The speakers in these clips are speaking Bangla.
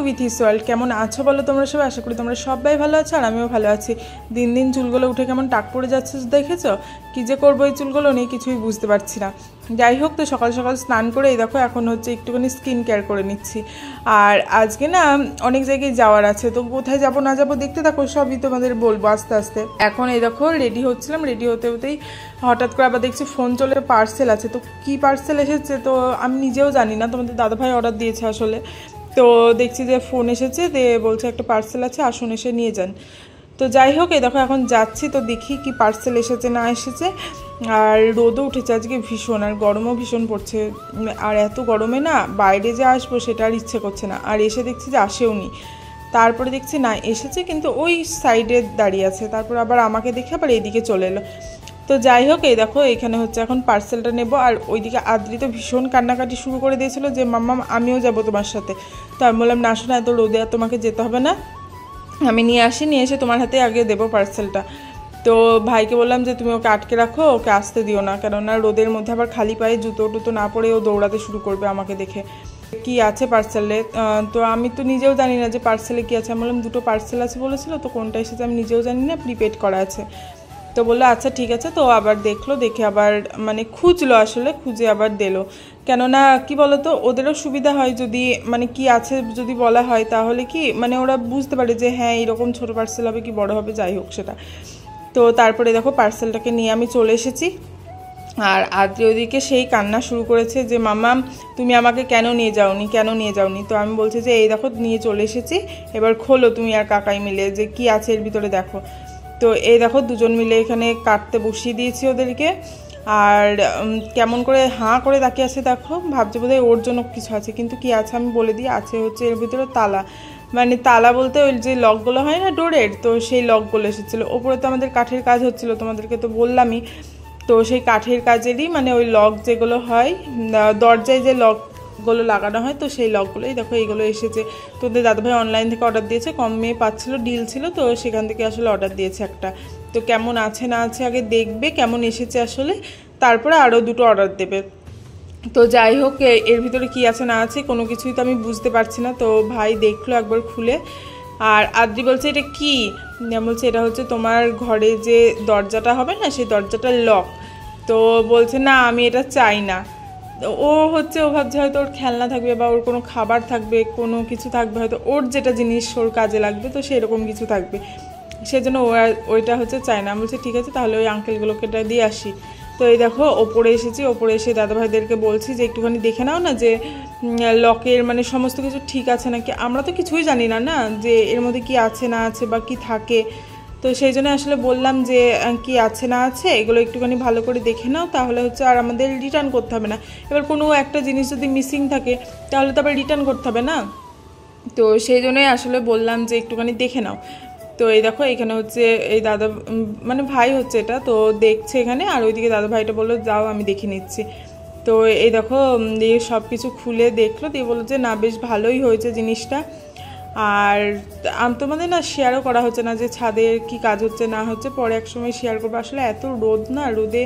With his world. কেমন আছো বলো তোমরা সবাই? আশা করি তোমরা সবাই ভালো আছো আর আমিও ভালো আছি। দিন দিন চুলগুলো উঠে কেমন টাক পড়ে যাচ্ছে দেখেছো? কী যে করবো এই চুলগুলো নিয়ে কিছুই বুঝতে পারছি না। যাই হোক, তো সকাল সকাল স্নান করে এই দেখো এখন হচ্ছে একটুখানি স্কিন কেয়ার করে নিচ্ছি। আর আজকে না অনেক জায়গায় যাওয়ার আছে, তো কোথায় যাবো না যাবো দেখতে থাকো, সবই তোমাদের বলবো আস্তে আস্তে। এখন এই দেখো রেডি হচ্ছিলাম, রেডি হতে হতেই হঠাৎ করে আবার দেখছি ফোন চলে পার্সেল আছে। তো কি পার্সেল এসেছে তো আমি নিজেও জানি না, তোমাদের দাদাভাই অর্ডার দিয়েছে আসলে। তো দেখছি যে ফোন এসেছে, দিয়ে বলছে একটা পার্সেল আছে, আসুন এসে নিয়ে যান। তো যাই হোক, এই দেখো এখন যাচ্ছি, তো দেখি কি পার্সেল এসেছে না এসেছে। আর রোদও উঠেছে আজকে ভীষণ, আর গরমও ভীষণ পড়ছে। আর এত গরমে না বাইরে যে আসবো সেটা আর ইচ্ছে করছে না। আর এসে দেখছি যে আসেও নি, তারপরে দেখছি না এসেছে কিন্তু ওই সাইডে দাঁড়িয়ে আছে, তারপর আবার আমাকে দেখে আবার এইদিকে চলে এলো। তো যাই হোক, এই দেখো এখানে হচ্ছে এখন পার্সেলটা নেব। আর ওইদিকে আদ্রি তো ভীষণ কান্নাকাটি শুরু করে দিয়েছিল যে মাম্মাম আমিও যাব তোমার সাথে। তো আমি বললাম না শোনা, এত রোদে আর তোমাকে যেতে হবে না, আমি নিয়ে আসি, নিয়ে এসে তোমার হাতে আগে দেবো পার্সেলটা। তো ভাইকে বললাম যে তুমি ওকে আটকে রাখো, ওকে আসতে দিও না, কেননা রোদের মধ্যে আবার খালি পায়ে জুতো টুতো না পরে ও দৌড়াতে শুরু করবে আমাকে দেখে। কি আছে পার্সেলে তো আমি তো নিজেও জানি না যে পার্সেলে কী আছে। আমি বললাম দুটো পার্সেল আছে বলেছিল, তো কোনটা এসেছে আমি নিজেও জানি না, প্রিপেড করা আছে। তো বললো আচ্ছা ঠিক আছে। তো আবার দেখলো, দেখে আবার মানে খুঁজলো, আসলে খুঁজে আবার দিলো। কেননা কি বলতো, ওদেরও সুবিধা হয় যদি মানে কি আছে যদি বলা হয়, তাহলে কি মানে ওরা বুঝতে পারে যে হ্যাঁ এরকম ছোটো পার্সেল হবে কি বড় হবে, যাই হোক সেটা। তো তারপরে দেখো পার্সেলটাকে নিয়ে আমি চলে এসেছি। আর আদ্রি ওদিকে সেই কান্না শুরু করেছে যে মাম্মাম তুমি আমাকে কেন নিয়ে যাওনি, কেন নিয়ে যাওনি। তো আমি বলছি যে এই দেখো নিয়ে চলে এসেছি, এবার খোলো তুমি আর কাকাই মিলে যে কি আছে এর ভিতরে দেখো। তো এই দেখো দুজন মিলে এখানে কাটতে বসিয়ে দিয়েছি ওদেরকে। আর কেমন করে হাঁ করে তাকিয়ে আছে দেখো, ভাবছে বোধহয় ওর জন্য কিছু আছে, কিন্তু কি আছে আমি বলে দিই, আছে হচ্ছে এর ভিতরে তালা। মানে তালা বলতে ওই যে লকগুলো হয় না ডোরের, তো সেই লকগুলো এসেছিলো। ওপরে তো আমাদের কাঠের কাজ হচ্ছিলো, তোমাদেরকে তো বললামই। তো সেই কাঠের কাজেরই মানে ওই লক যেগুলো হয় দরজায় যে লকগুলো লাগানো হয়, তো সেই লকগুলোই দেখো এইগুলো এসেছে। তোদের দাদাভাই অনলাইন থেকে অর্ডার দিয়েছে, কমে পাচ্ছিল, ডিল ছিল, তো সেখান থেকে আসলে অর্ডার দিয়েছে একটা। তো কেমন আছে না আছে আগে দেখবে, কেমন এসেছে আসলে, তারপরে আরও দুটো অর্ডার দেবে। তো যাই হোক, এর ভিতরে কি আছে না আছে কোনো কিছুই তো আমি বুঝতে পারছি না। তো ভাই দেখলো একবার খুলে, আর আদ্রি বলছে এটা কি, বলছে এটা হচ্ছে তোমার ঘরে যে দরজাটা হবে না সেই দরজাটার লক। তো বলছে না আমি এটা চাই না। ও হচ্ছে ও ভাবছে হয়তো ওর খেলনা থাকবে বা ওর কোনো খাবার থাকবে, কোনো কিছু থাকবে, হয়তো ওর যেটা জিনিস ওর কাজে লাগবে, তো সেরকম কিছু থাকবে, সেজন্য ওইটা হচ্ছে চাই না। আমি বলছি ঠিক আছে তাহলে ওই আঙ্কেলগুলোকে এটা দিয়ে আসি। তো এই দেখো ওপরে এসেছি, ওপরে এসে দাদাভাইদেরকে বলছি যে একটুখানি দেখে নাও না যে লকের মানে সমস্ত কিছু ঠিক আছে নাকি। আমরা তো কিছুই জানি না না যে এর মধ্যে কি আছে না আছে বা কি থাকে, তো সেই জন্য আসলে বললাম যে কি আছে না আছে এগুলো একটুখানি ভালো করে দেখে নাও, তাহলে হচ্ছে আর আমাদের রিটার্ন করতে হবে না। এবার কোনো একটা জিনিস যদি মিসিং থাকে তাহলে তো আবার রিটার্ন করতে হবে না, তো সেই জন্যই আসলে বললাম যে একটুখানি দেখে নাও। তো এই দেখো এখানে হচ্ছে এই দাদা মানে ভাই হচ্ছে এটা, তো দেখছে এখানে, আর ওইদিকে দাদা ভাইটা বললো যাও আমি দেখে নিচ্ছি। তো এই দেখো দিয়ে সব কিছু খুলে দেখলো, দিয়ে বললো যে না বেশ ভালোই হয়েছে জিনিসটা। আর তোমাদের না শেয়ারও করা হচ্ছে না যে ছাদের কি কাজ হচ্ছে না হচ্ছে, পরে এক সময় শেয়ার করবো। আসলে এত রোদ না, রোদে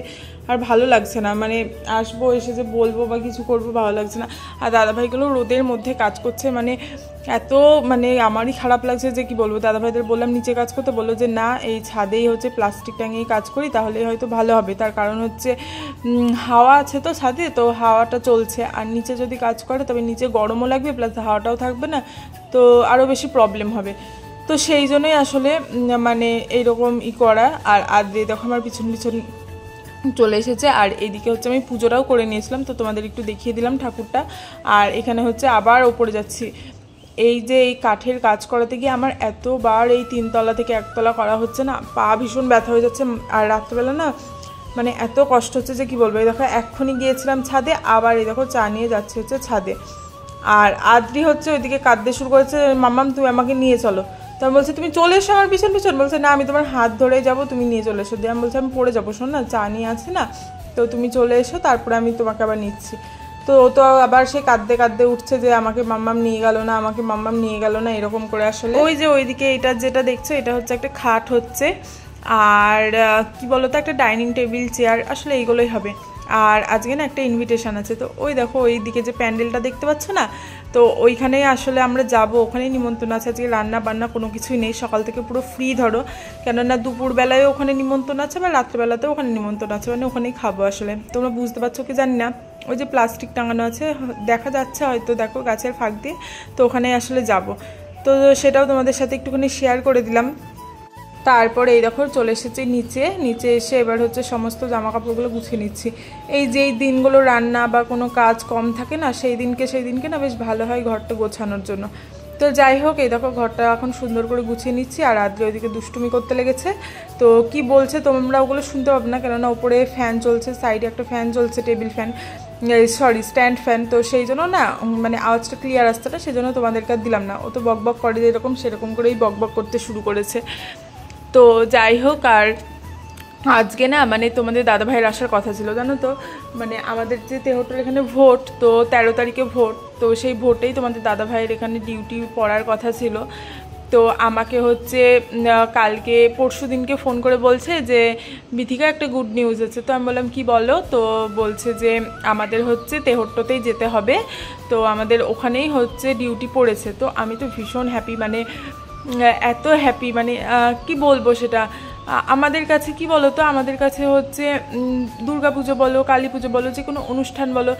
আর ভালো লাগছে না, মানে আসবো এসে যে বলবো বা কিছু করবো ভালো লাগছে না। আর দাদাভাইগুলো রোদের মধ্যে কাজ করছে, মানে এত মানে আমারই খারাপ লাগছে যে কি বলবো। দাদাভাইদের বললাম নিচে কাজ করতে, বললো যে না এই ছাদেই হচ্ছে প্লাস্টিক টাঙিয়ে কাজ করি তাহলেই হয়তো ভালো হবে, তার কারণ হচ্ছে হাওয়া আছে তো ছাদে, তো হাওয়াটা চলছে, আর নিচে যদি কাজ করে তবে নিচে গরমও লাগবে প্লাস হাওয়াটাও থাকবে না, তো আরও বেশি প্রবলেম হবে। তো সেই জন্যই আসলে মানে এইরকম করা। আর আদ্রি দেখো আমার পিছন পিছন চলে এসেছে। আর এইদিকে হচ্ছে আমি পুজোটাও করে নিয়েছিলাম, তো তোমাদের একটু দেখিয়ে দিলাম ঠাকুরটা। আর এখানে হচ্ছে আবার ওপরে যাচ্ছি। এই যে এই কাঠের কাজ করাতে গিয়ে আমার এতবার এই 3 তলা থেকে 1 তলা করা হচ্ছে না, পা ভীষণ ব্যথা হয়ে যাচ্ছে। আর রাত্রেবেলা না মানে এত কষ্ট হচ্ছে যে কি বলবো। এই দেখো এক্ষুনি গিয়েছিলাম ছাদে, আবার এই দেখো চা নিয়ে যাচ্ছে হচ্ছে ছাদে। আর আদ্রি হচ্ছে ওইদিকে কাঁদতে শুরু করেছে, মাম্মাম তুমি আমাকে নিয়ে চলো। তো আমি বলছি তুমি চলে এসো আমার পিছন পিছন, বলছে না আমি তোমার হাত ধরে যাবো, তুমি নিয়ে চলে এসো। দিয়ে আমি বলছি আমি পড়ে যাবো, শোন না চা নিয়ে আছে না, তো তুমি চলে এসো তারপরে আমি তোমাকে আবার নিচ্ছি। তো ও তো আবার সে কাঁদতে কাঁদতে উঠছে যে আমাকে মাম্মাম নিয়ে গেল না, আমাকে মাম্মাম নিয়ে গেল না, এরকম করে। আসলে ওই যে ওইদিকে এটা যেটা দেখছো এটা হচ্ছে একটা খাট হচ্ছে, আর কি বলতো একটা ডাইনিং টেবিল চেয়ার, আসলে এইগুলোই হবে। আর আজকে না একটা ইনভিটেশন আছে, তো ওই দেখো ওই দিকে যে প্যান্ডেলটা দেখতে পাচ্ছ না, তো ওইখানেই আসলে আমরা যাব, ওখানেই নিমন্ত্রণ আছে। আজকে রান্না বান্না কোনো কিছুই নেই, সকাল থেকে পুরো ফ্রি ধরো, কেননা দুপুরবেলায় ওখানে নিমন্ত্রণ আছে বা রাত্রেবেলাতেও ওখানে নিমন্ত্রণ আছে, মানে ওখানেই খাবো। আসলে তোমরা বুঝতে পারছো কি জানি না, ওই যে প্লাস্টিক টাঙানো আছে দেখা যাচ্ছে হয়তো, দেখো গাছের ফাঁক দিয়ে, তো ওখানে আসলে যাব। তো সেটাও তোমাদের সাথে একটুখানি শেয়ার করে দিলাম। তারপরে এই দেখো চলে এসেছি নিচে এসে এবার হচ্ছে সমস্ত জামা কাপড়গুলো গুছিয়ে নিচ্ছি। এই যেই দিনগুলো রান্না বা কোনো কাজ কম থাকে না, সেই দিনকে না বেশ ভালো হয় ঘরটা গোছানোর জন্য। তো যাই হোক, এই দেখো ঘরটা এখন সুন্দর করে গুছিয়ে নিচ্ছি, আর আদ্রে ওইদিকে দুষ্টুমি করতে লেগেছে। তো কি বলছে তোমরা ওগুলো শুনতে পাবে না, কেননা ওপরে ফ্যান চলছে, সাইডে একটা ফ্যান চলছে, table fan, sorry stand fan, তো সেই জন্য না মানে আওয়াজটা ক্লিয়ার আসছে না, সেই জন্য তোমাদেরকে আর দিলাম না। ও তো বকবক করে যেরকম সেরকম করেই বকবক করতে শুরু করেছে। তো যাই হোক, আর আজকে না মানে তোমাদের দাদাভাইয়ের আসার কথা ছিল জানো তো, মানে আমাদের যে তেহট্টুর এখানে ভোট, তো 13 তারিখে ভোট, তো সেই ভোটেই তোমাদের দাদাভাইয়ের এখানে ডিউটি পড়ার কথা ছিল। তো আমাকে হচ্ছে কালকে পরশু দিনকে ফোন করে বলছে যে বিথিকা একটা গুড নিউজ আছে। তো আমি বললাম কি বলো, তো বলছে যে আমাদের হচ্ছে তেহট্টুতেই যেতে হবে, তো আমাদের ওখানেই হচ্ছে ডিউটি পড়েছে। তো আমি তো ভীষণ হ্যাপি, মানে এত হ্যাপি, মানে কি বলবো সেটা। আমাদের কাছে কি বলো তো, আমাদের কাছে হচ্ছে দুর্গাপুজো বলো, কালী পুজো বলো, যে কোনো অনুষ্ঠান বলো,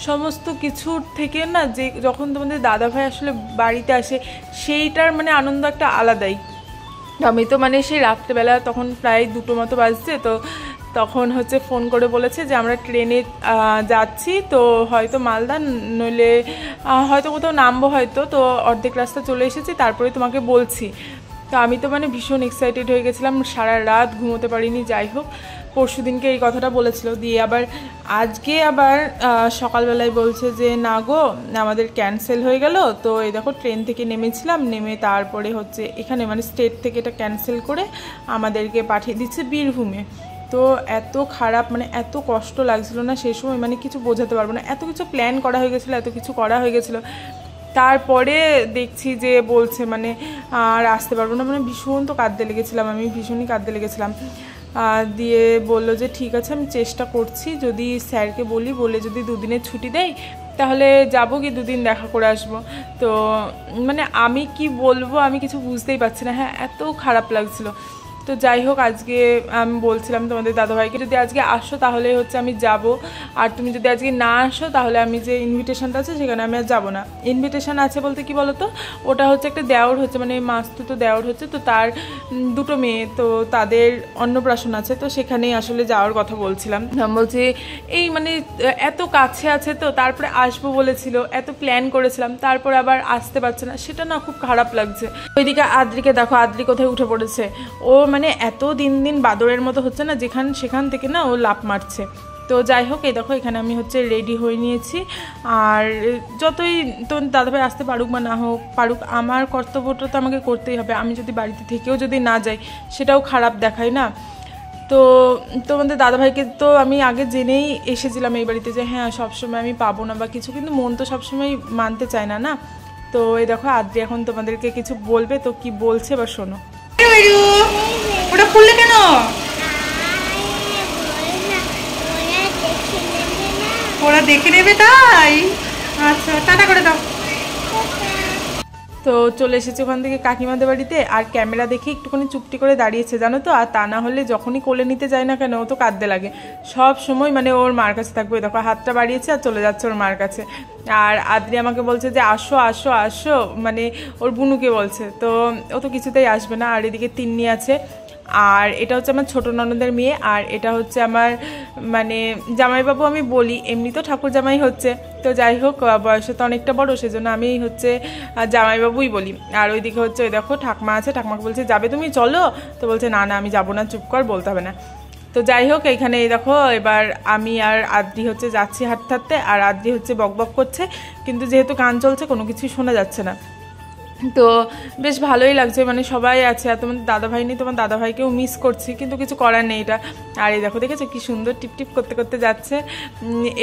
সমস্ত কিছুর থেকে না যে যখন তোমাদের দাদাভাই আসলে বাড়িতে আসে, সেইটার মানে আনন্দ একটা আলাদাই। আমি তো মানে সেই রাত্রেবেলা তখন প্রায় 2টো মতো বাজছে, তো তখন হচ্ছে ফোন করে বলেছে যে আমরা ট্রেনে যাচ্ছি, তো হয়তো মালদা নইলে হয়তো কোথাও নামবো হয়তো, তো অর্ধেক রাস্তা চলে এসেছি, তারপরে তোমাকে বলছি। তো আমি তো মানে ভীষণ এক্সাইটেড হয়ে গেছিলাম, সারা রাত ঘুমোতে পারিনি। যাই হোক, পরশু দিনকে এই কথাটা বলেছিল, দিয়ে আবার আজকে আবার সকালবেলায় বলছে যে না গো আমাদের ক্যান্সেল হয়ে গেল। তো এই দেখো ট্রেন থেকে নেমেছিলাম, নেমে তারপরে হচ্ছে এখানে মানে স্টেট থেকে এটা ক্যান্সেল করে আমাদেরকে পাঠিয়ে দিচ্ছে বীরভূমে। তো এত খারাপ, মানে এত কষ্ট লাগছিল না সেই সময়, মানে কিছু বোঝাতে পারবো না। এত কিছু প্ল্যান করা হয়ে গেছিলো, এত কিছু করা হয়ে গেছিলো, তারপরে দেখছি যে বলছে মানে আর আসতে পারবো না। মানে ভীষণ তো কাঁদতে লেগেছিলাম, আমি ভীষণই কাঁদতে লেগেছিলাম। দিয়ে বললো যে ঠিক আছে আমি চেষ্টা করছি, যদি স্যারকে বলে যদি 2 দিনের ছুটি দেয় তাহলে যাবো, কি 2 দিন দেখা করে আসবো। তো মানে আমি কি বলবো, আমি কিছু বুঝতেই পারছি না। হ্যাঁ, এত খারাপ লাগছিল। তো যাই হোক, আজকে আমি বলছিলাম তোমাদের দাদাভাইকে যদি আজকে আসো তাহলে হচ্ছে আমি যাব, আর তুমি যদি আজকে না আসো তাহলে আমি যে ইনভিটেশনটা আছে সেখানে আমি আর যাবো না। ইনভিটেশন আছে বলতে কি বলো তো, ওটা হচ্ছে একটা দেওর হচ্ছে, মানে মাস্তুতো দেওর হচ্ছে, তো তার 2টো মেয়ে, তো তাদের অন্নপ্রাশন আছে, তো সেখানেই আসলে যাওয়ার কথা বলছিলাম। বলছি এই মানে এত কাছে আছে, তো তারপরে আসবো বলেছিল, এত প্ল্যান করেছিলাম, তারপর আবার আসতে পারছে না, সেটা না খুব খারাপ লাগছে। ওইদিকে আদ্রিকে দেখো, আদ্রি কোথায় উঠে পড়েছে। ও মানে এত দিন বাদরের মতো হচ্ছে না, সেখান থেকে না ও লাফ মারছে। তো যাই হোক, এই দেখো এখানে আমি হচ্ছে রেডি হয়ে নিয়েছি, আর যতই তো দাদাভাই আসতে পারুক বা না হোক পারুক, আমার কর্তব্যটা তো আমাকে করতেই হবে। আমি যদি বাড়িতে থেকেও যদি না যাই সেটাও খারাপ দেখায় না। তো তোমাদের দাদাভাইকে তো আমি আগে জেনেই এসেছিলাম এই বাড়িতে যে হ্যাঁ সবসময় আমি পাবো না বা কিছু, কিন্তু মন তো সবসময় মানতে চায় না। তো এই দেখো আদ্রি এখন তোমাদেরকে কিছু বলবে, তো কি বলছে বা শোনো। ওটা খুললে কেন? ওরা দেখে নেবে তাই? আচ্ছা, টাটা করে দাও। তো চলে এসেছে ওখান থেকে কাকিমাদের বাড়িতে, আর ক্যামেরা দেখে একটুখানি চুপটি করে দাঁড়িয়েছে জানো তো। আর তা না হলে যখনই কোলে নিতে যায় না কেন ও তো কাঁদতে লাগে সব সময়, মানে ওর মার কাছে থাকবে। দেখো হাতটা বাড়িয়েছে আর চলে যাচ্ছে ওর মার কাছে। আর আদ্রি আমাকে বলছে যে আসো আসো আসো, মানে ওর বুনুকে বলছে। তো ও তো কিছুতেই আসবে না। আর এদিকে তিন্নি আছে, আর এটা হচ্ছে আমার ছোটো ননদের মেয়ে, আর এটা হচ্ছে আমার মানে জামাইবাবু আমি বলি, এমনি তো ঠাকুর জামাই হচ্ছে। তো যাই হোক, বয়সে তো অনেকটা বড়, সেজন্য আমি হচ্ছে জামাইবাবুই বলি। আর ওইদিকে হচ্ছে ওই দেখো ঠাকমা আছে, ঠাকমাকে বলছে যাবে তুমি চলো, তো বলছে না না আমি যাবো না, চুপ কর, বলতে হবে না। তো যাই হোক, এইখানে এই দেখো এবার আমি আর আদ্রি হচ্ছে যাচ্ছি হাঁটতে হাঁটতে, আর আদ্রি হচ্ছে বকবক করছে, কিন্তু যেহেতু গান চলছে কোনো কিছুই শোনা যাচ্ছে না। তো বেশ ভালোই লাগছে, মানে সবাই আছে, আর তোমার দাদাভাই নেই, তোমার দাদাভাইকেও মিস করছি, কিন্তু কিছু করার নেই এটা। আর এই দেখো, দেখেছো কি সুন্দর টিপটিপ করতে করতে যাচ্ছে।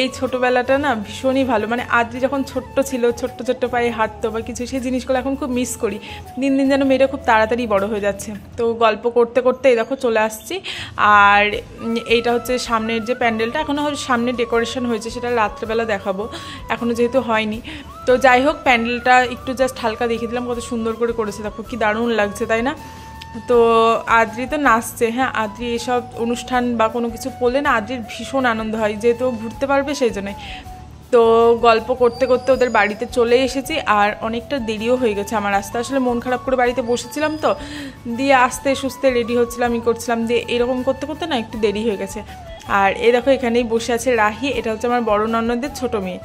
এই ছোটোবেলাটা না ভীষণই ভালো, মানে আদ্রি যখন ছোট্ট ছিল, ছোট্ট ছোট্ট পায়ে হাঁটতো বা কিছু, সেই জিনিসগুলো এখন খুব মিস করি। দিন দিন যেন মেয়েটা খুব তাড়াতাড়ি বড় হয়ে যাচ্ছে। তো গল্প করতে করতে এই দেখো চলে আসছি। আর এইটা হচ্ছে সামনের যে প্যান্ডেলটা, এখনও সামনে ডেকোরেশন হয়েছে, সেটা রাত্রেবেলা দেখাবো, এখনও যেহেতু হয়নি। তো যাই হোক, প্যান্ডেলটা একটু জাস্ট হালকা দেখিয়ে দিলাম, কত সুন্দর করে করেছে, দেখো কি দারুণ লাগছে, তাই না? তো আদ্রি তো নাচছে, হ্যাঁ, আদ্রি এসব অনুষ্ঠান বা কোনো কিছু করলে না আদ্রির ভীষণ আনন্দ হয়, যেহেতু ঘুরতে পারবে সেই জন্যই। তো গল্প করতে করতে ওদের বাড়িতে চলে এসেছি, আর অনেকটা দেরিও হয়ে গেছে আমার আসতে। আসলে মন খারাপ করে বাড়িতে বসেছিলাম, তো দিয়ে আস্তে সুস্তে রেডি হচ্ছিলাম, করছিলাম, দিয়ে এরকম করতে করতে না একটু দেরি হয়ে গেছে। আর এই দেখো এখানেই বসে আছে রাহি, এটা হচ্ছে আমার বড় ননদের ছোটো মেয়ে।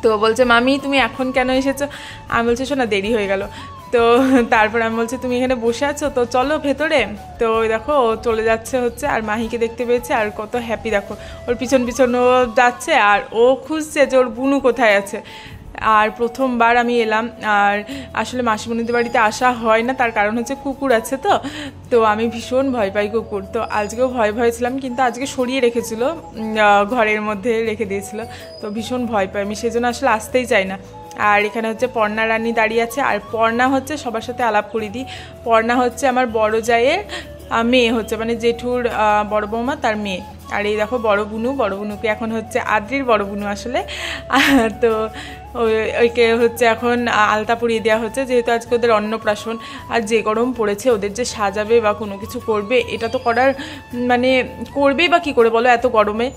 তো বলছে, মামি তুমি এখন কেন এসেছো? আমি বলছি, শোনা দেরি হয়ে গেল। তো তারপর আমি বলছি, তুমি এখানে বসে আছো, তো চলো ভেতরে। তো দেখো ও চলে যাচ্ছে হচ্ছে, আর মাহিকে দেখতে পেয়েছে, আর কত হ্যাপি দেখো, ওর পিছন পিছন ও যাচ্ছে, আর ও খুঁজছে যে ওর বুনু কোথায় আছে। আর প্রথমবার আমি এলাম, আর আসলে মাসিমণিদের বাড়িতে আসা হয় না, তার কারণ হচ্ছে কুকুর আছে। তো তো আমি ভীষণ ভয় পাই কুকুর, তো আজকেও ভয় ভয় ছিলাম, কিন্তু আজকে সরিয়ে রেখেছিল, ঘরের মধ্যে রেখে দিয়েছিল, তো ভীষণ ভয় পাই আমি, সেই জন্য আসলে আসতেই চাই না। আর এখানে হচ্ছে পর্ণা রানী দাঁড়িয়ে আছে, আর পর্ণা হচ্ছে সবার সাথে আলাপ করিয়ে দিই, পর্ণা হচ্ছে আমার বড় জায়ের মেয়ে, হচ্ছে মানে জেঠুর বড় বৌমা তার মেয়ে। আর এই দেখো বড় বুনু, বড় বুনুকে এখন হচ্ছে আদ্রির বড় বুনু আসলে। তো ওইকে হচ্ছে এখন আলতা পরিয়ে দেওয়া হচ্ছে, যেহেতু আজকে ওদের অন্নপ্রাশন। আর যে গরম পড়েছে, ওদের যে সাজাবে বা কোনো কিছু করবে, এটা তো করার মানে করবেই বা কী করে বলো এত গরমে।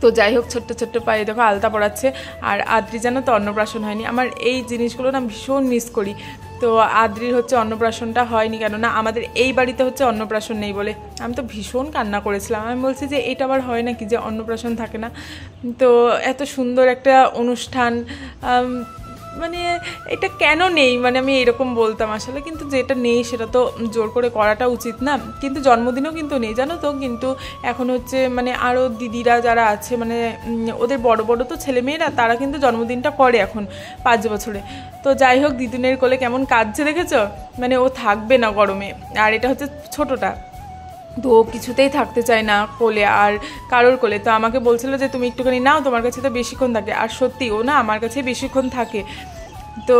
তো যাই হোক, ছোট্ট ছোট্ট পায়ে দেখো আলতা পড়াচ্ছে। আর আদ্রি জানো তো অন্নপ্রাশন হয়নি, আমার এই জিনিসগুলো না ভীষণ মিস করি। তো আদ্রির হচ্ছে অন্নপ্রাশনটা হয়নি, কেননা আমাদের এই বাড়িতে হচ্ছে অন্নপ্রাশন নেই বলে। আমি তো ভীষণ কান্না করেছিলাম, আমি বলছি যে এটা আবার হয় নাকি যে অন্নপ্রাশন থাকে না। তো এত সুন্দর একটা অনুষ্ঠান, মানে এটা কেন নেই, মানে আমি এরকম বলতাম আসলে, কিন্তু যেটা নেই সেটা তো জোর করে করাটা উচিত না। কিন্তু জন্মদিনও কিন্তু নেই জানো তো, কিন্তু এখন হচ্ছে মানে আরও দিদিরা যারা আছে, মানে ওদের বড় বড় তো ছেলেমেয়েরা, তারা কিন্তু জন্মদিনটা করে এখন 5 বছরে। তো যাই হোক, দিদুনের কোলে কেমন কাঁদছে দেখেছো, মানে ও থাকবে না গরমে। আর এটা হচ্ছে ছোটোটা, তো কিছুতেই থাকতে চায় না কোলে আর কারোর কোলে। তো আমাকে বলছিল যে তুমি একটুখানি নাও, তোমার কাছে তো বেশিক্ষণ থাকে। আর সত্যি ও না আমার কাছে বেশিক্ষণ থাকে। তো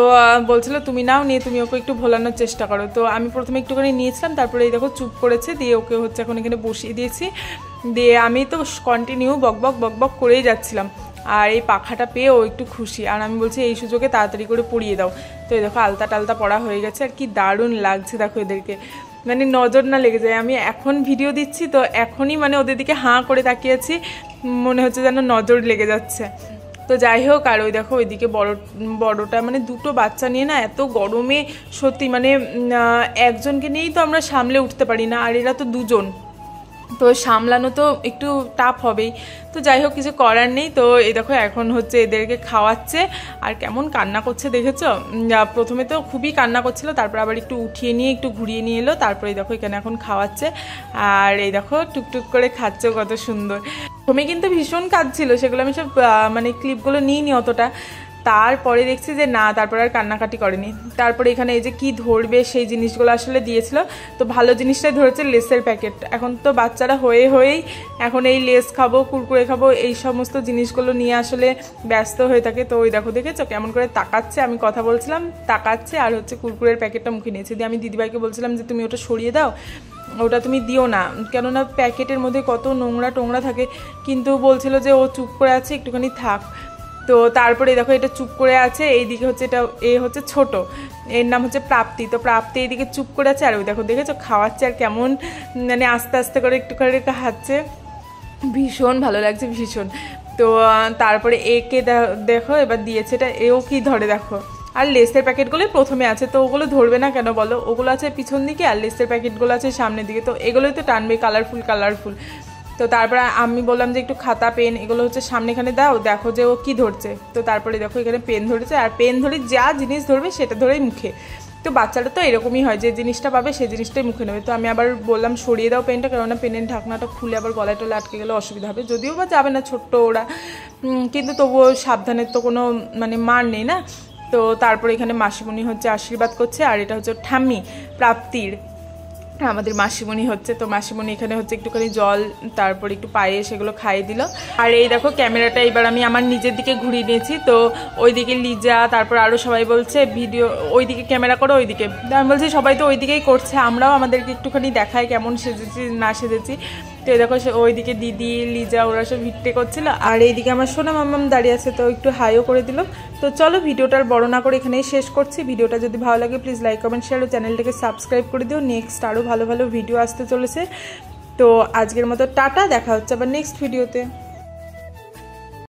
বলছিল তুমি নাও, নিয়ে তুমি ওকে একটু ভোলানোর চেষ্টা করো। তো আমি প্রথমে একটুখানি নিয়েছিলাম, তারপরে এই দেখো চুপ করেছে, দিয়ে ওকে হচ্ছে এখন এখানে বসিয়ে দিয়েছি। দিয়ে আমি তো কন্টিনিউ বকবক বকবক করেই যাচ্ছিলাম। আর এই পাখাটা পেয়ে ও একটু খুশি, আর আমি বলছি এই সুযোগে তাড়াতাড়ি করে পরিয়ে দাও। তো এই দেখো আলতা টালতা পড়া হয়ে গেছে, আর কি দারুণ লাগছে দেখো এদেরকে, মানে নজর না লেগে যায়। আমি এখন ভিডিও দিচ্ছি তো এখনই মানে ওদের দিকে হাঁ করে তাকিয়েছি, মনে হচ্ছে যেন নজর লেগে যাচ্ছে। তো যাই হোক, আর ওই দেখো ওইদিকে বড়টা মানে দুটো বাচ্চা নিয়ে না এত গরমে সত্যি মানে একজনকে নিয়েই তো আমরা সামলে উঠতে পারি না, আর এরা তো দুজন, তো সামলানো তো একটু টাফ হবেই। তো যাই হোক, কিছু করার নেই। তো এই দেখো এখন হচ্ছে এদেরকে খাওয়াচ্ছে, আর কেমন কান্না করছে দেখেছো। প্রথমে তো খুবই কান্না করছিল, তারপর আবার একটু উঠিয়ে নিয়ে একটু ঘুরিয়ে নিয়ে এলো, তারপরে দেখো এখানে এখন খাওয়াচ্ছে। আর এই দেখো টুকটুক করে খাচ্ছে, কত সুন্দর। প্রথমে কিন্তু ভীষণ কাঁদছিল, সেগুলো আমি সব মানে ক্লিপগুলো নিইনি অতটা। তারপরে দেখছি যে না, তারপর আর কান্নাকাটি করেনি। তারপরে এখানে এই যে কি ধরবে সেই জিনিসগুলো আসলে দিয়েছিল, তো ভালো জিনিসটাই ধরেছে, লেসের প্যাকেট। এখন তো বাচ্চারা হয়েই এখন এই লেস খাবো, কুরকুরে খাবো, এই সমস্ত জিনিসগুলো নিয়ে আসলে ব্যস্ত হয়ে থাকে। তো ওই দেখো দেখেছো কেমন করে তাকাচ্ছে, আমি কথা বলছিলাম তাকাচ্ছে, আর হচ্ছে কুরকুরের প্যাকেটটা মুখে নিয়েছে। দিয়ে আমি দিদিভাইকে বলছিলাম যে তুমি ওটা সরিয়ে দাও, ওটা তুমি দিও না, কেননা প্যাকেটের মধ্যে কত নোংরা টোংরা থাকে। কিন্তু বলছিল যে ও চুপ করে আছে, একটুখানি থাক। তো তারপরে দেখো এটা চুপ করে আছে, এইদিকে হচ্ছে এটা হচ্ছে ছোট, এর নাম হচ্ছে প্রাপ্তি। তো প্রাপ্তি এইদিকে চুপ করে আছে, আর ওই দেখো দেখেছো খাওয়াচ্ছে, আর কেমন মানে আস্তে আস্তে করে একটু করে খাচ্ছে, ভীষণ ভালো লাগছে ভীষণ। তো তারপরে একে দেখো এবার দিয়েছে এটা, এও কি ধরে দেখো। আর লেসের প্যাকেটগুলোই প্রথমে আছে, তো ওগুলো ধরবে না কেন বলো, ওগুলো আছে পিছন দিকে, আর লেসের প্যাকেটগুলো আছে সামনের দিকে, তো এগুলোই তো টানবে, কালারফুল কালারফুল। তো তারপরে আমি বললাম যে একটু খাতা পেন এগুলো হচ্ছে সামনেখানে দাও, দেখো যে ও কি ধরছে। তো তারপরে দেখো এখানে পেন ধরেছে, আর পেন ধরে যা জিনিস ধরবে সেটা ধরেই মুখে। তো বাচ্চারা তো এরকমই হয়, যে জিনিসটা পাবে সেই জিনিসটাই মুখে নেবে। তো আমি আবার বললাম সরিয়ে দাও পেনটা, কেননা পেনের ঢাকনাটা খুলে আবার গলায় টলে আটকে গেলে অসুবিধা হবে, যদিও বা যাবে না ছোট্ট ওরা, কিন্তু তবুও সাবধানের তো কোনো মানে মার নেই না। তো তারপর এখানে মাসিমণি হচ্ছে আশীর্বাদ করছে, আর এটা হচ্ছে ঠাম্মি প্রাপ্তির আমাদের মাসিমণি হচ্ছে। তো মাসিমণি এখানে হচ্ছে একটুখানি জল তারপর একটু পায়ে সেগুলো খাইয়ে দিল। আর এই দেখো ক্যামেরাটা এবার আমি আমার নিজের দিকে ঘুরিয়ে নিয়েছি। তো ওইদিকে লিজা তারপর আরও সবাই বলছে ভিডিও ওইদিকে ক্যামেরা করো ওইদিকে। আমি বলছি সবাই তো ওইদিকেই করছে, আমরাও আমাদেরকে একটুখানি দেখায় কেমন সেজেছি না সেজেছি। তো এই দেখো ওইদিকে দিদি লিজা ওরা সব ভিটে করছিল, আর এইদিকে আমার সোনা মাম্মাম দাঁড়িয়ে আছে, তো একটু হাইও করে দিল। তো চলো ভিডিওটার বড় না করে এখানেই শেষ করছি। ভিডিওটা যদি ভালো লাগে প্লিজ লাইক কমেন্ট শেয়ার ও চ্যানেলটাকে সাবস্ক্রাইব করে দিও। নেক্সট আরও ভালো ভালো ভিডিও আসতে চলেছে। তো আজকের মতো টাটা, দেখা হচ্ছে আবার নেক্সট ভিডিওতে।